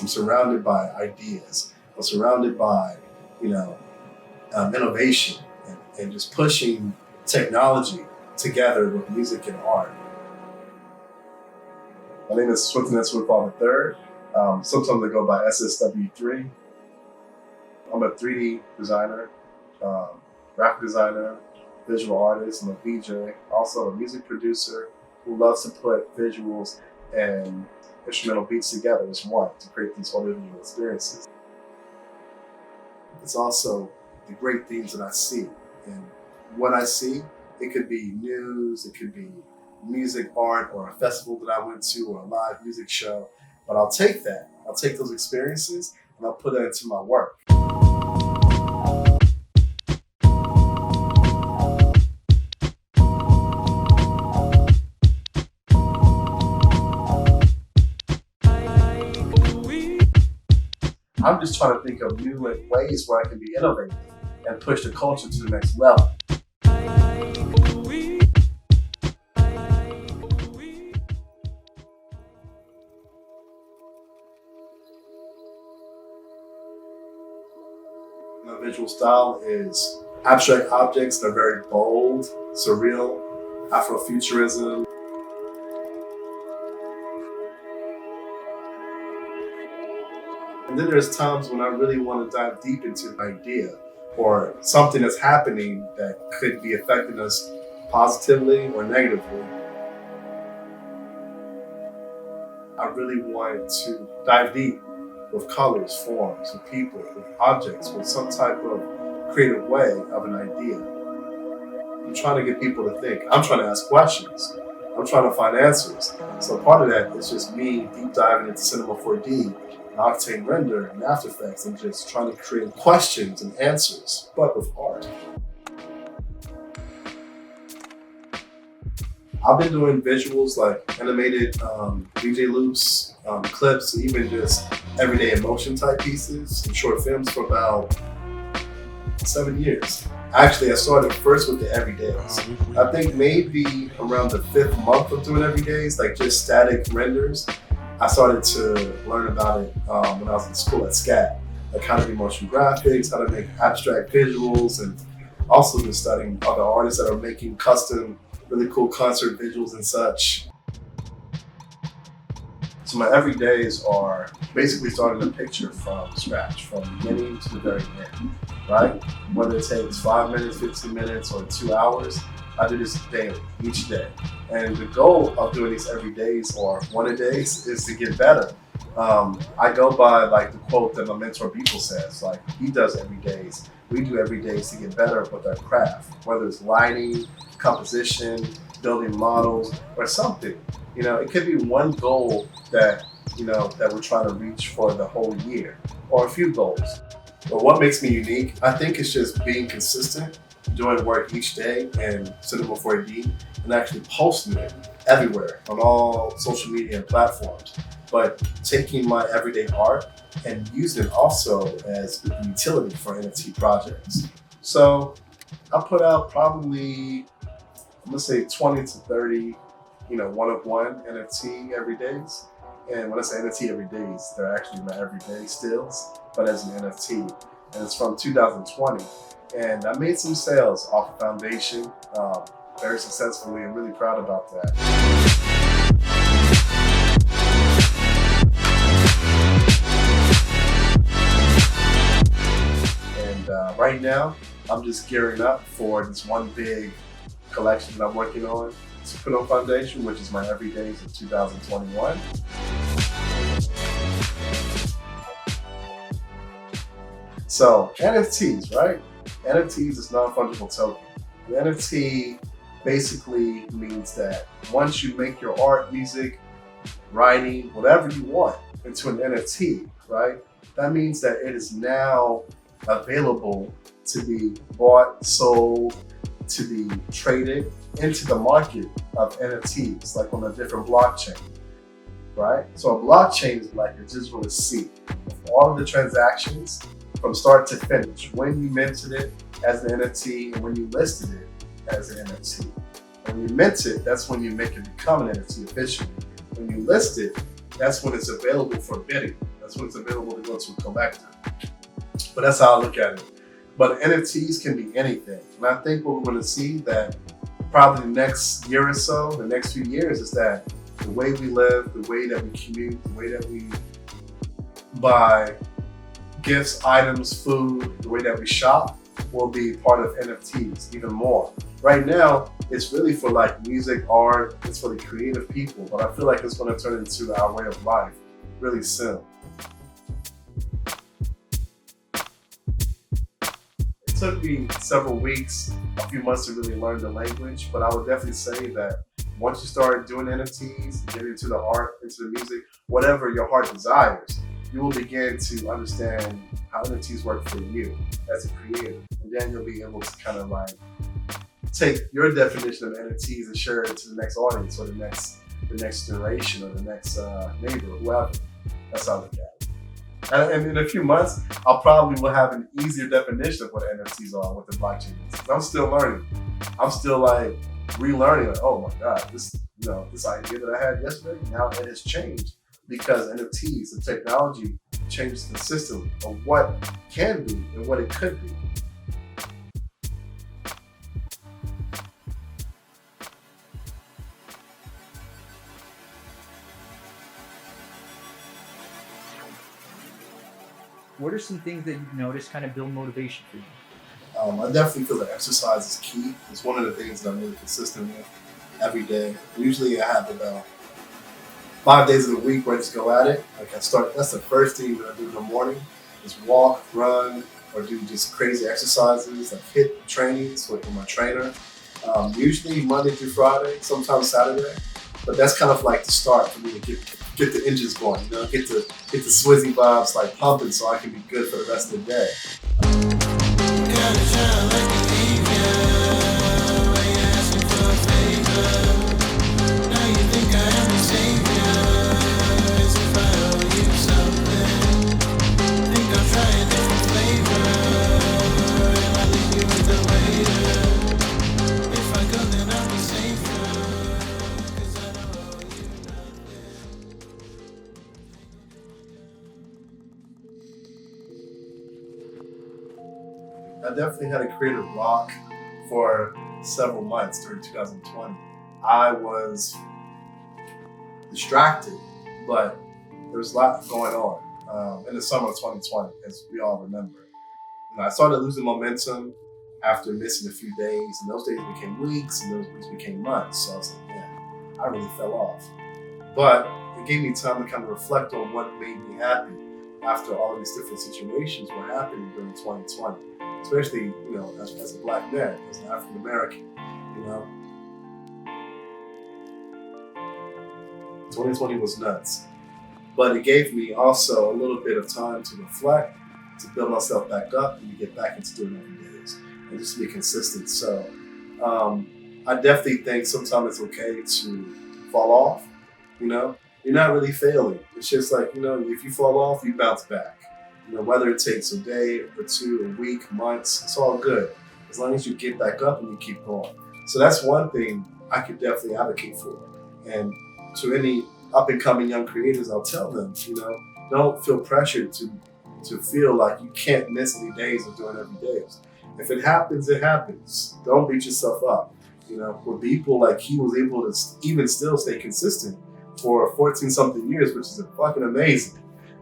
I'm surrounded by ideas. I'm surrounded by, innovation and just pushing technology together with music and art. My name is Switzon S Wigfall III. Sometimes I go by SSWIII. I'm a 3D designer, graphic designer, visual artist. I'm a VJ, also a music producer who loves to put visuals and instrumental beats together as one to create these audiovisual experiences. It's also the great themes that I see. And what I see, it could be news, it could be music, art, or a festival that I went to, or a live music show. But I'll take that. I'll take those experiences and I'll put that into my work. I'm just trying to think of new ways where I can be innovative and push the culture to the next level. My visual style is abstract objects that are very bold, surreal, Afrofuturism. And then there's times when I really want to dive deep into an idea or something that's happening that could be affecting us positively or negatively. I really wanted to dive deep with colors, forms, with people, with objects, with some type of creative way of an idea. I'm trying to get people to think. I'm trying to ask questions. I'm trying to find answers. So part of that is just me deep diving into Cinema 4D, and Octane Render, and After Effects, and just trying to create questions and answers, but with art. I've been doing visuals like animated DJ loops, clips, even just everyday emotion type pieces and short films for about 7 years. Actually, I started first with the everydays. I think maybe around the 5th month of doing everydays, like just static renders, I started to learn about it when I was in school at SSWIII, like how to do motion graphics, how to make abstract visuals, and also just studying other artists that are making custom, really cool concert visuals and such. So my everydays are basically starting a picture from scratch, from the beginning to the very end, right? Whether it takes 5 minutes, 15 minutes, or 2 hours, I do this daily, each day. And the goal of doing these everydays or one-a-days is to get better. I go by like the quote that my mentor Beeple says, like he does everydays. We do everydays to get better with our craft, whether it's lighting, composition, building models, or something. It could be one goal that we're trying to reach for the whole year, or a few goals. But what makes me unique, I think, is just being consistent, doing work each day and Cinema 4D, and actually posting it everywhere on all social media platforms. But taking my everyday art and using it also as a utility for NFT projects. So I put out probably, I'm gonna say 20 to 30, one-of-one NFT everydays. And when I say NFT everydays, they're actually my everyday stills, but as an NFT. And it's from 2020. And I made some sales off of Foundation very successfully. I'm really proud about that. And right now, I'm just gearing up for this one big collection that I'm working on to put on Foundation, which is my everydays of 2021. So NFTs, right? NFTs is non-fungible token. The NFT basically means that once you make your art, music, writing, whatever you want into an NFT, right? That means that it is now available to be bought, sold, to be traded into the market of NFTs, like on a different blockchain, right? So a blockchain is like a digital receipt of all of the transactions from start to finish, when you minted it as an NFT and when you listed it as an NFT. When you mint it, that's when you make it become an NFT officially. When you list it, that's when it's available for bidding. That's That's when it's available to go to a collector. But that's how I look at it. But NFTs can be anything. And I think what we're going to see that probably the next year or so, the next few years, is that the way we live, the way that we commute, the way that we buy gifts, items, food, the way that we shop will be part of NFTs even more. Right now, it's really for like music, art, it's for the creative people, but I feel like it's going to turn into our way of life really soon. It took me several weeks, a few months to really learn the language, but I would definitely say that once you start doing NFTs, get into the art, into the music, whatever your heart desires, you will begin to understand how NFTs work for you as a creator. And then you'll be able to kind of like take your definition of NFTs and share it to the next audience or the next generation or the next neighbor, whoever. That's how I look at it. And in a few months, I'll probably will have an easier definition of what NFTs are, what the blockchain is. I'm still learning. I'm still like relearning. Like, oh my God, this idea that I had yesterday, now it has changed because NFTs and technology changes the system of what can be and what it could be. What are some things that you've noticed kind of build motivation for you? I definitely feel that exercise is key. It's one of the things that I'm really consistent with every day. Usually I have about 5 days of the week where I just go at it. That's the first thing that I do in the morning is walk, run, or do just crazy exercises like HIIT trainings with my trainer. Usually Monday through Friday, sometimes Saturday. But that's kind of like the start for me to get the engines going, get the SSWIII vibes like pumping so I can be good for the rest of the day. I definitely had a creative block for several months during 2020. I was distracted, but there was a lot going on in the summer of 2020, as we all remember. And I started losing momentum after missing a few days, and those days became weeks, and those weeks became months. So I was like, man, I really fell off. But it gave me time to kind of reflect on what made me happy after all of these different situations were happening during 2020. Especially, as a black man, as an African American, 2020 was nuts. But it gave me also a little bit of time to reflect, to build myself back up, and to get back into doing every days, and just be consistent. So I definitely think sometimes it's okay to fall off, You're not really failing. It's just like, if you fall off, you bounce back. Whether it takes a day or two, a week, months, it's all good. As long as you get back up and you keep going. So that's one thing I could definitely advocate for. And to any up and coming young creators, I'll tell them, don't feel pressured to feel like you can't miss any days of doing every day. If it happens, it happens. Don't beat yourself up. For people like he was able to even still stay consistent for 14 something years, which is fucking amazing.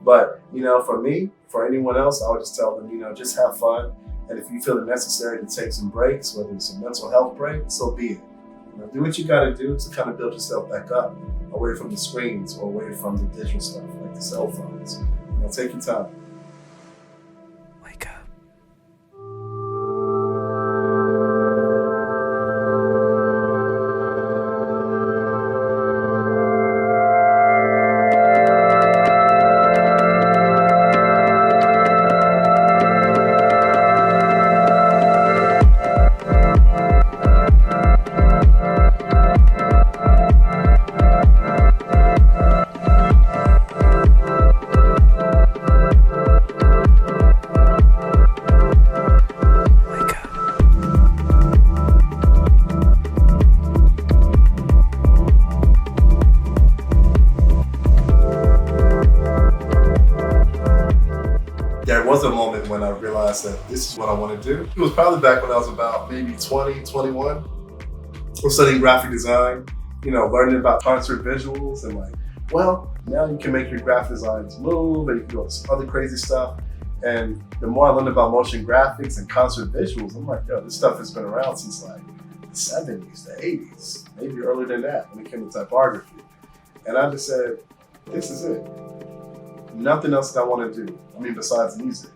But, for me, for anyone else, I would just tell them, just have fun. And if you feel it necessary to take some breaks, whether it's a mental health break, so be it. Do what you got to do to kind of build yourself back up away from the screens or away from the digital stuff like the cell phones. Take your time. said, this is what I want to do. It was probably back when I was about maybe 20, 21. I was studying graphic design, learning about concert visuals and now you can make your graphic designs move and you can do some other crazy stuff. And the more I learned about motion graphics and concert visuals, I'm like, yo, this stuff has been around since the 70s, the 80s, maybe earlier than that when it came to typography. And I just said, this is it. Nothing else that I want to do. Besides music.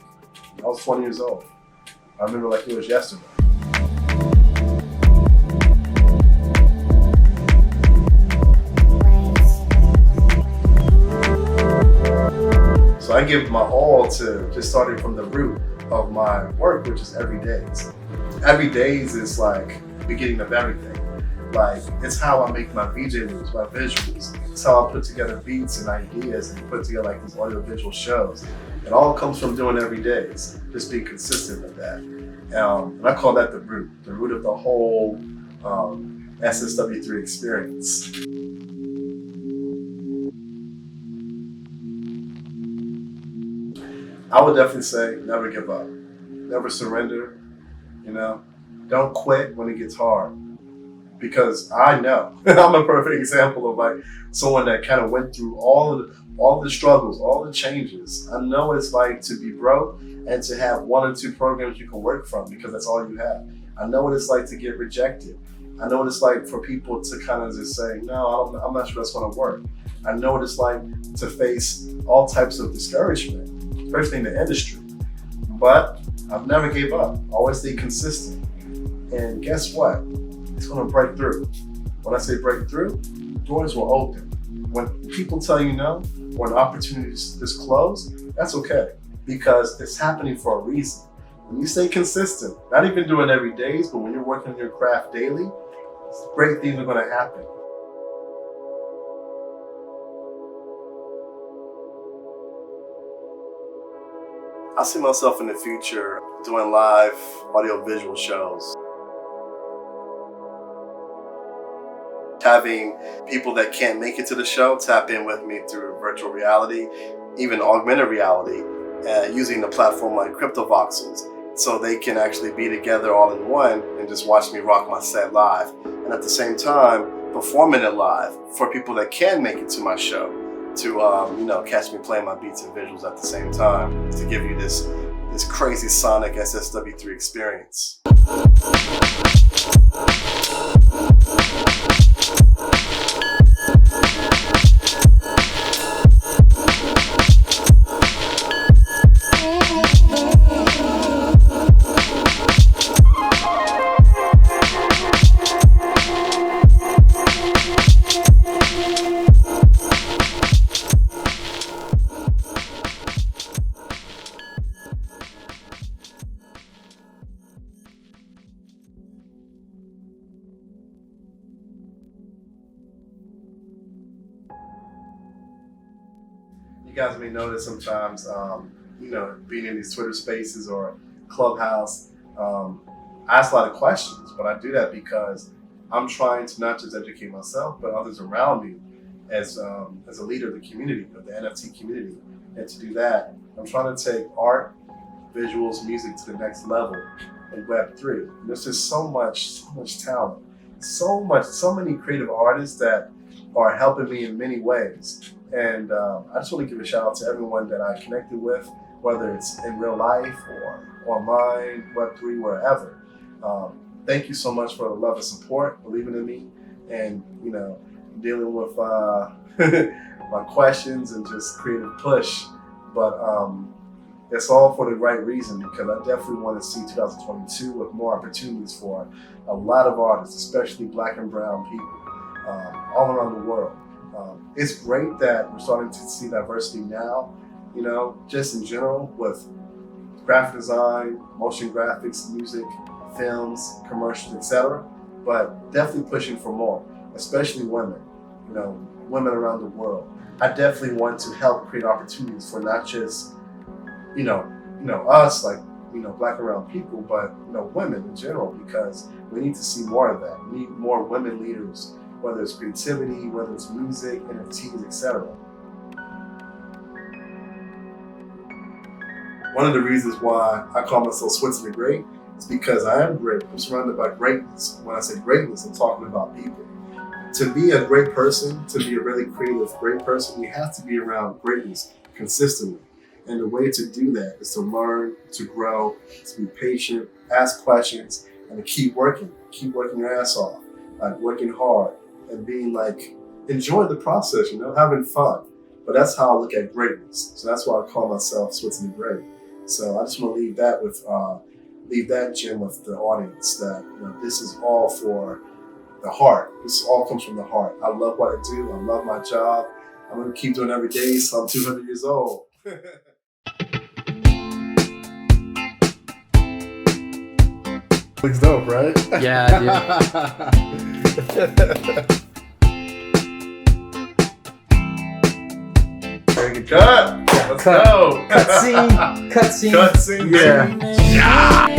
I was 20 years old. I remember like it was yesterday. So I give my all to just starting from the root of my work, which is every days. Every days is like the beginning of everything. It's how I make my VJ moves, my visuals. It's how I put together beats and ideas and put together these audio visual shows. It all comes from doing every days, just being consistent with that. And I call that the root of the whole SSWIII experience. I would definitely say never give up, never surrender, don't quit when it gets hard. Because I know, I'm a perfect example of someone that kind of went through all the struggles, all the changes. I know what it's like to be broke and to have 1 or 2 programs you can work from because that's all you have. I know what it's like to get rejected. I know what it's like for people to kind of just say, no, I'm not sure that's going to work. I know what it's like to face all types of discouragement, especially in the industry. But I've never gave up. I always stay consistent. And guess what? It's going to break through. When I say break through, doors will open. When people tell you no, when opportunities just close, that's okay because it's happening for a reason. When you stay consistent, not even doing every day, but when you're working on your craft daily, great things are going to happen. I see myself in the future doing live audio visual shows. Having people that can't make it to the show tap in with me through virtual reality, even augmented reality, using a platform like CryptoVoxels, so they can actually be together all in one and just watch me rock my set live. And at the same time, performing it live for people that can make it to my show, to catch me playing my beats and visuals at the same time, to give you this crazy sonic SSWIII experience. You guys may notice sometimes, being in these Twitter spaces or Clubhouse, I ask a lot of questions, but I do that because I'm trying to not just educate myself, but others around me as a leader of the community, of the NFT community. And to do that, I'm trying to take art, visuals, music to the next level in Web3. And there's just so much talent, so many creative artists that are helping me in many ways. And I just want to give a shout out to everyone that I connected with, whether it's in real life or online, Web3, wherever. Thank you so much for the love and support, believing in me, and dealing with my questions and just creative push. But it's all for the right reason, because I definitely want to see 2022 with more opportunities for a lot of artists, especially Black and brown people all around the world. It's great that we're starting to see diversity now, just in general with graphic design, motion graphics, music, films, commercials, etc. But definitely pushing for more, especially women, women around the world. I definitely want to help create opportunities for not just, us, Black and brown people, but, women in general, because we need to see more of that. We need more women leaders, whether it's creativity, whether it's music, NFTs, etc. One of the reasons why I call myself Switzon the Great is because I am great. I'm surrounded by greatness. When I say greatness, I'm talking about people. To be a great person, to be a really creative, great person, you have to be around greatness consistently. And the way to do that is to learn, to grow, to be patient, ask questions, and to keep working your ass off, like working hard and being like, enjoying the process, having fun. But that's how I look at greatness. So that's why I call myself Switzon the Great. So I just want to leave that gem with the audience that this is all for the heart. This all comes from the heart. I love what I do. I love my job. I'm going to keep doing it every day until I'm 200 years old. Looks dope, right? Yeah, dude. Cut. Let's Cut. go. Cutscene. Cutscene. Yeah. Yeah.